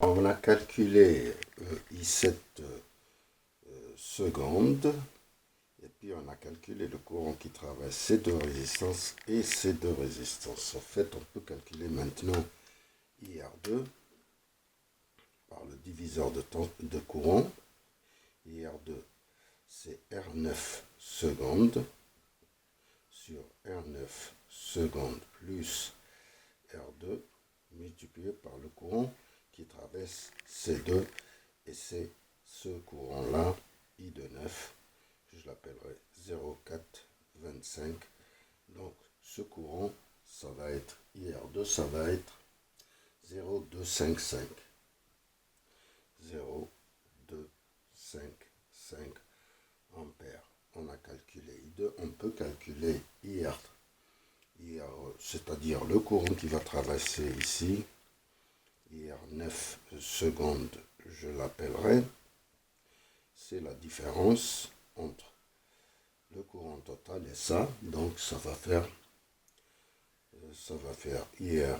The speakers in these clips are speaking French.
On a calculé I7 secondes et puis on a calculé le courant qui traverse ces deux résistances et ces deux résistances. En fait, on peut calculer maintenant IR2 par le diviseur de courant. IR2, c'est R9 secondes sur R9 secondes plus R2 multiplié par le courant qui traverse ces deux, et c'est ce courant-là, I de 9, je l'appellerai 0,425. Donc ce courant, ça va être IR2, ça va être 0,255. 0,255 ampères. On a calculé I2, on peut calculer IR, c'est-à-dire le courant qui va traverser ici. IR9 secondes, je l'appellerai. C'est la différence entre le courant total et ça. Donc ça va faire IR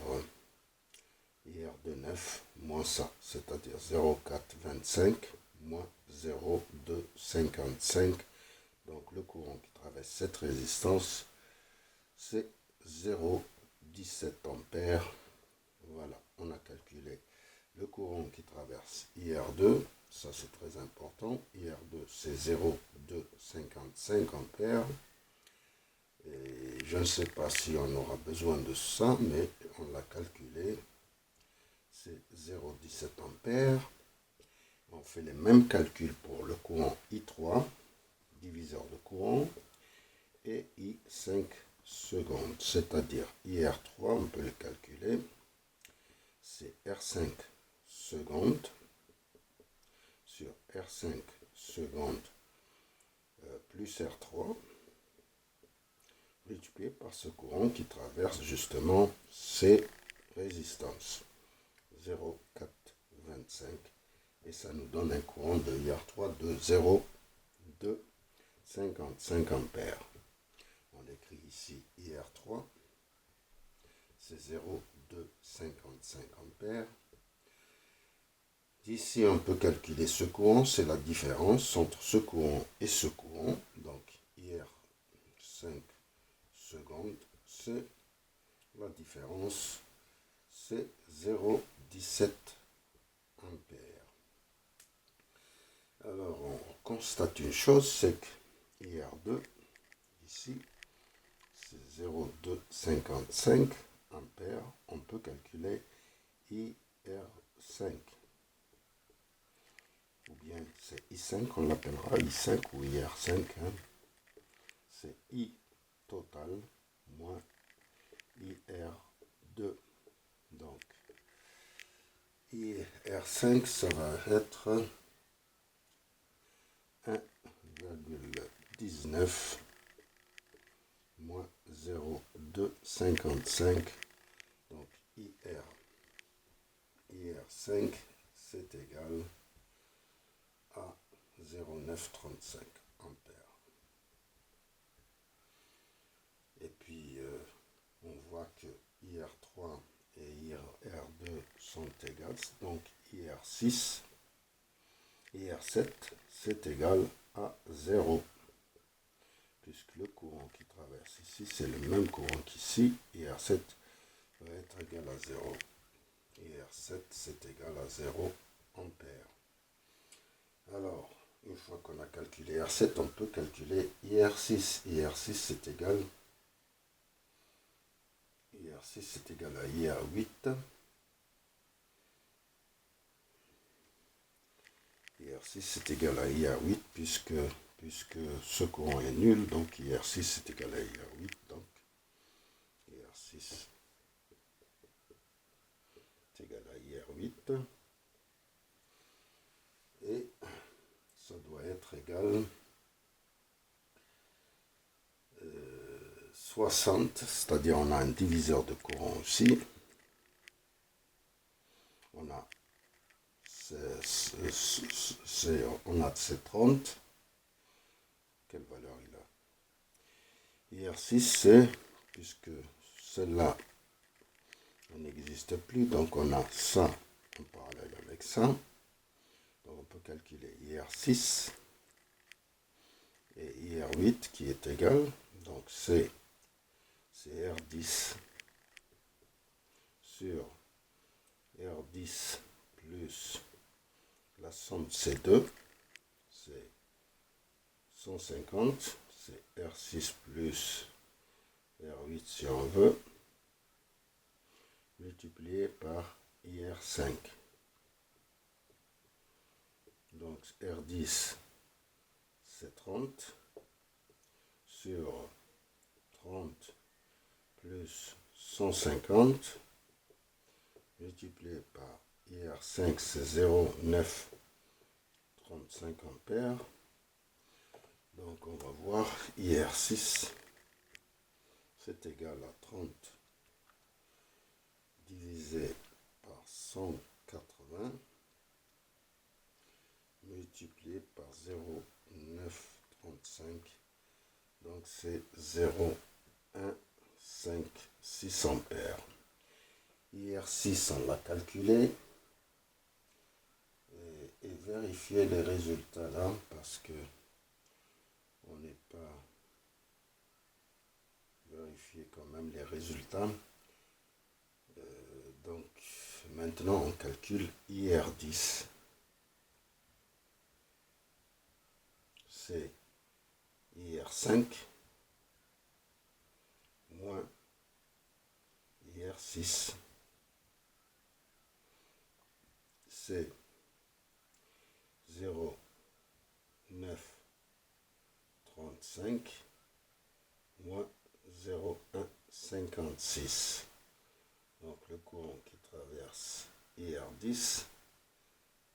de 9 moins ça, c'est-à-dire 0,425 moins 0,255. Donc le courant qui traverse cette résistance, c'est 0,17 ampères. Voilà, on a calculé le courant qui traverse IR2, ça c'est très important. IR2 c'est 0,255 ampères. Et je ne sais pas si on aura besoin de ça, mais on l'a calculé. C'est 0,17 ampères. On fait les mêmes calculs pour le courant I3, diviseur de courant, et I5 secondes, c'est-à-dire IR3, on peut le calculer. C'est R5 secondes sur R5 secondes plus R3 multiplié par ce courant qui traverse justement ces résistances 0,425, et ça nous donne un courant de IR3 de 0,255 ampères. On écrit ici IR3, c'est 0,255 ampères. D'ici, on peut calculer ce courant, c'est la différence entre ce courant et ce courant. Donc, IR5 secondes, c'est la différence, c'est 0,17 ampères. Alors, on constate une chose, c'est que IR2, ici, c'est 0,255 ampères. On peut calculer IR5. Ou bien c'est I5, on l'appellera I5 ou IR5. C'est I total moins IR2. Donc, IR5, ça va être 1,19 moins 0,255. Donc, IR5, c'est égal à 0,935 ampères. Et puis, on voit que IR3 et IR2 sont égales. Donc, IR6, IR7, c'est égal à 0. Puisque le courant qui traverse ici, c'est le même courant qu'ici. IR7 va être égal à 0. IR7, c'est égal à 0 ampères. Alors, une fois qu'on a calculé R7, on peut calculer IR6. IR6, c'est égal à IR8. IR6, c'est égal à IR8 puisque ce courant est nul. Donc, IR6, c'est égal à IR8. Donc, IR6 est égal à IR8. Et ça doit être égal 60, c'est-à-dire on a un diviseur de courant aussi. On a C30. Quelle valeur il a? IR6, c'est, puisque celle-là n'existe plus, donc on a ça en parallèle avec ça. Donc on peut calculer IR6 et IR8 qui est égal. Donc c'est R10 sur R10 plus la somme de ces deux, c'est 150, c'est R6 plus R8 si on veut, multiplié par IR5. Donc R10 c'est 30 sur 30 plus 150 multiplié par IR5 c'est 0,935 ampères. Donc on va voir IR6 c'est égal à 30 divisé par 180 multiplié par 0,935. Donc c'est 0,156 ampères. IR6 on l'a calculé. Et vérifier les résultats là parce que on n'est pas vérifié quand même les résultats. Donc maintenant on calcule IR10. C'est IR5 moins IR6. C'est 0,935 moins 0,156. Donc le courant qui traverse IR10,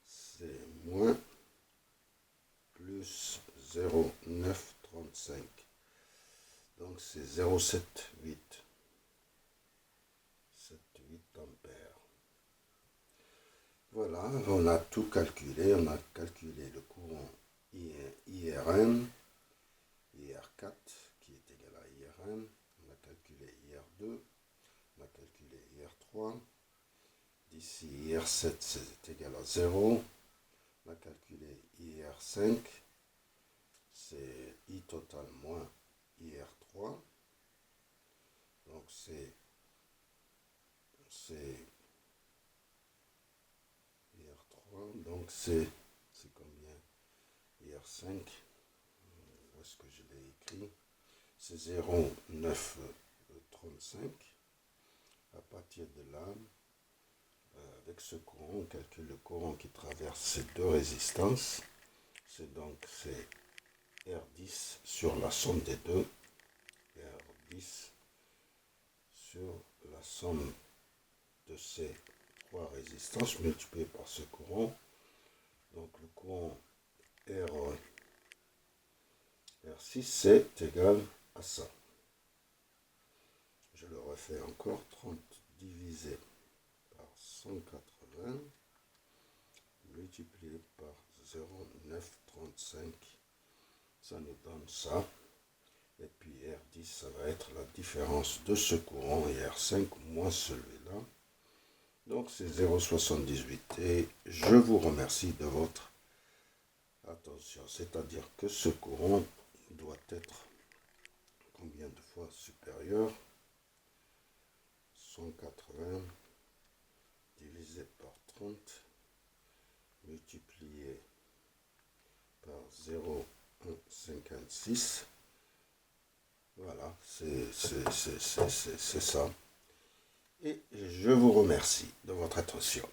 c'est moins plus 0,935. Donc c'est 0,78 ampères. Voilà, on a tout calculé. On a calculé le courant IRN, IR4 qui est égal à IRN. On a calculé IR2. On a calculé IR3. D'ici IR7 c'est égal à 0. On a calculé IR5. C'est I total moins IR3. Donc c'est IR3. Donc c'est combien? IR5. Où est-ce que je l'ai écrit? C'est 0,935. À partir de là, avec ce courant, on calcule le courant qui traverse ces deux résistances. C'est R10 sur la somme des deux. R10 sur la somme de ces trois résistances multipliées par ce courant. Donc le courant R6 c'est égal à ça. Je le refais encore. 30 divisé par 180 multiplié par 0,935, ça nous donne ça. Et puis R10 ça va être la différence de ce courant et R5 moins celui-là. Donc c'est 0,78 et je vous remercie de votre attention. C'est-à-dire que ce courant doit être combien de fois supérieur? 180 divisé par 30 multiplié par 0,156. Voilà, c'est ça. Et je vous remercie de votre attention.